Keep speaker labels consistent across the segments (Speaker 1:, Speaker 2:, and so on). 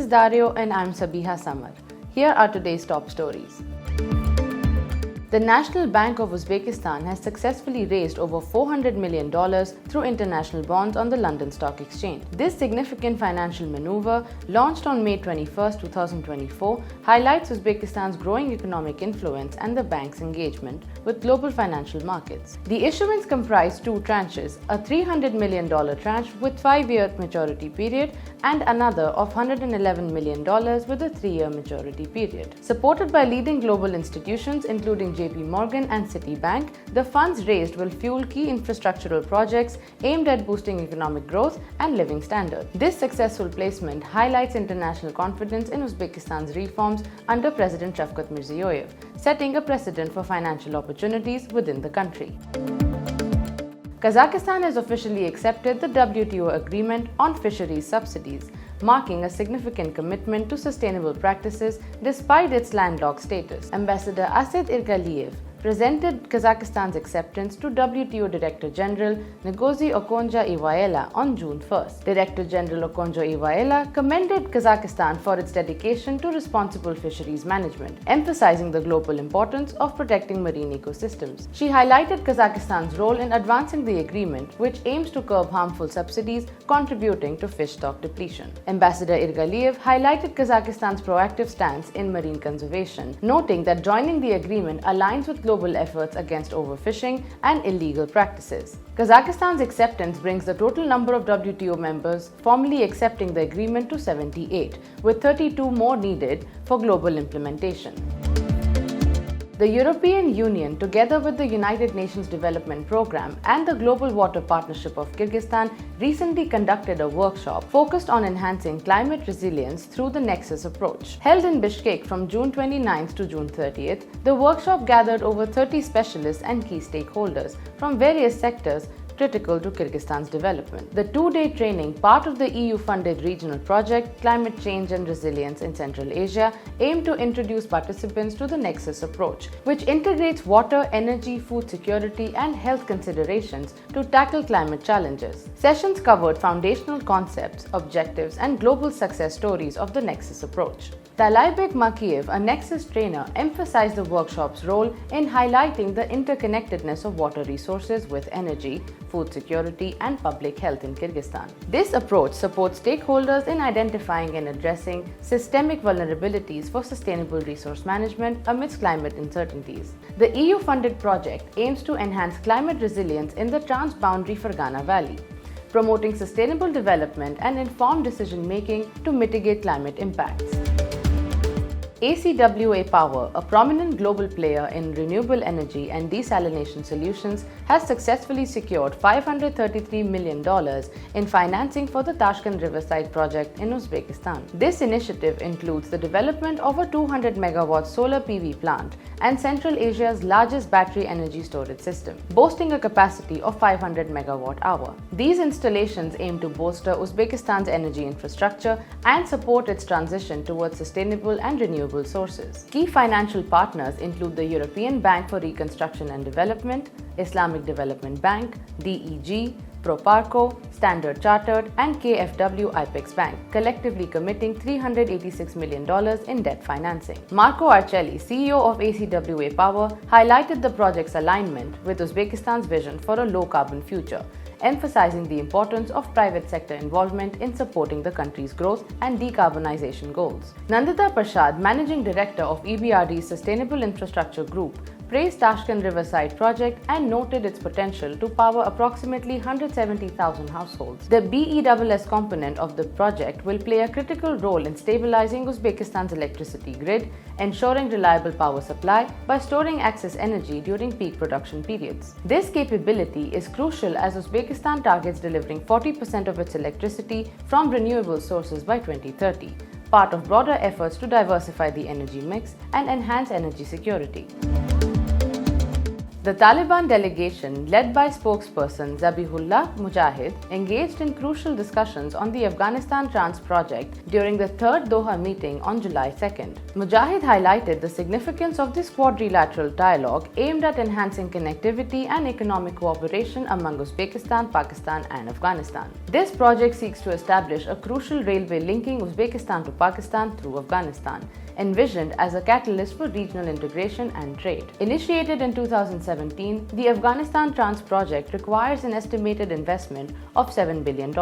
Speaker 1: Dario and I'm Sabiha Samar. Here are today's top stories. The National Bank of Uzbekistan has successfully raised over $400 million through international bonds on the London Stock Exchange. This significant financial maneuver, launched on May 21, 2024, highlights Uzbekistan's growing economic influence and the bank's engagement with global financial markets. The issuance comprised two tranches, a $300 million tranche with 5-year maturity period and another of $111 million with a 3-year maturity period. Supported by leading global institutions including JP Morgan and Citibank, the funds raised will fuel key infrastructural projects aimed at boosting economic growth and living standards. This successful placement highlights international confidence in Uzbekistan's reforms under President Shavkat Mirziyoyev, setting a precedent for financial opportunities within the country. Kazakhstan has officially accepted the WTO agreement on fisheries subsidies, marking a significant commitment to sustainable practices despite its landlocked status. Ambassador Asad Irgaliyev presented Kazakhstan's acceptance to WTO Director General Ngozi Okonjo-Iweala on June 1st. Director General Okonjo-Iweala commended Kazakhstan for its dedication to responsible fisheries management, emphasizing the global importance of protecting marine ecosystems. She highlighted Kazakhstan's role in advancing the agreement, which aims to curb harmful subsidies contributing to fish stock depletion. Ambassador Irgaliyev highlighted Kazakhstan's proactive stance in marine conservation, noting that joining the agreement aligns with global efforts against overfishing and illegal practices. Kazakhstan's acceptance brings the total number of WTO members formally accepting the agreement to 78, with 32 more needed for global implementation. The European Union, together with the United Nations Development Programme and the Global Water Partnership of Kyrgyzstan, recently conducted a workshop focused on enhancing climate resilience through the NEXUS approach. Held in Bishkek from June 29th to June 30th, the workshop gathered over 30 specialists and key stakeholders from various sectors critical to Kyrgyzstan's development. The 2-day training, part of the EU-funded regional project Climate Change and Resilience in Central Asia, aimed to introduce participants to the NEXUS approach, which integrates water, energy, food security, and health considerations to tackle climate challenges. Sessions covered foundational concepts, objectives, and global success stories of the NEXUS approach. Talaibek Makiev, a NEXUS trainer, emphasized the workshop's role in highlighting the interconnectedness of water resources with energy, food security, and public health in Kyrgyzstan. This approach supports stakeholders in identifying and addressing systemic vulnerabilities for sustainable resource management amidst climate uncertainties. The EU-funded project aims to enhance climate resilience in the transboundary Fergana Valley, promoting sustainable development and informed decision-making to mitigate climate impacts. ACWA Power, a prominent global player in renewable energy and desalination solutions, has successfully secured $533 million in financing for the Tashkent Riverside project in Uzbekistan. This initiative includes the development of a 200 megawatt solar PV plant and Central Asia's largest battery energy storage system, boasting a capacity of 500 megawatt-hour. These installations aim to bolster Uzbekistan's energy infrastructure and support its transition towards sustainable and renewable sources. Key financial partners include the European Bank for Reconstruction and Development, Islamic Development Bank, DEG, Proparco, Standard Chartered, and KfW IPEX Bank, collectively committing $386 million in debt financing. Marco Arcelli, CEO of ACWA Power, highlighted the project's alignment with Uzbekistan's vision for a low-carbon future, emphasizing the importance of private sector involvement in supporting the country's growth and decarbonization goals. Nandita Prasad, Managing Director of EBRD's Sustainable Infrastructure Group, praised Tashkent Riverside project and noted its potential to power approximately 170,000 households. The BESS component of the project will play a critical role in stabilizing Uzbekistan's electricity grid, ensuring reliable power supply by storing excess energy during peak production periods. This capability is crucial as Uzbekistan targets delivering 40% of its electricity from renewable sources by 2030, part of broader efforts to diversify the energy mix and enhance energy security. The Taliban delegation, led by spokesperson Zabihullah Mujahid, engaged in crucial discussions on the Afghanistan-Trans project during the third Doha meeting on July 2nd. Mujahid highlighted the significance of this quadrilateral dialogue aimed at enhancing connectivity and economic cooperation among Uzbekistan, Pakistan, and Afghanistan. This project seeks to establish a crucial railway linking Uzbekistan to Pakistan through Afghanistan, envisioned as a catalyst for regional integration and trade. Initiated in 2017, the Afghanistan-Trans project requires an estimated investment of $7 billion.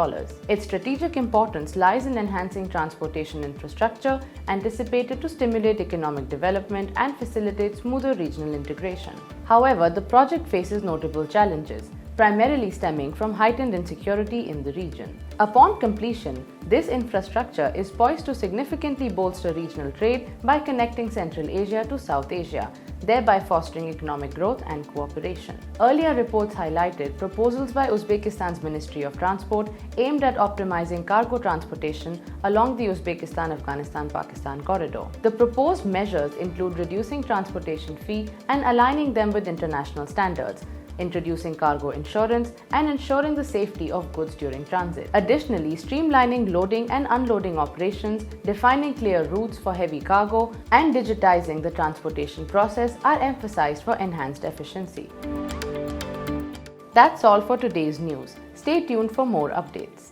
Speaker 1: Its strategic importance lies in enhancing transportation infrastructure, anticipated to stimulate economic development and facilitate smoother regional integration. However, the project faces notable challenges, primarily stemming from heightened insecurity in the region. Upon completion, this infrastructure is poised to significantly bolster regional trade by connecting Central Asia to South Asia, thereby fostering economic growth and cooperation. Earlier reports highlighted proposals by Uzbekistan's Ministry of Transport aimed at optimizing cargo transportation along the Uzbekistan-Afghanistan-Pakistan corridor. The proposed measures include reducing transportation fee and aligning them with international standards, introducing cargo insurance, and ensuring the safety of goods during transit. Additionally, streamlining loading and unloading operations, defining clear routes for heavy cargo, and digitizing the transportation process are emphasized for enhanced efficiency. That's all for today's news. Stay tuned for more updates.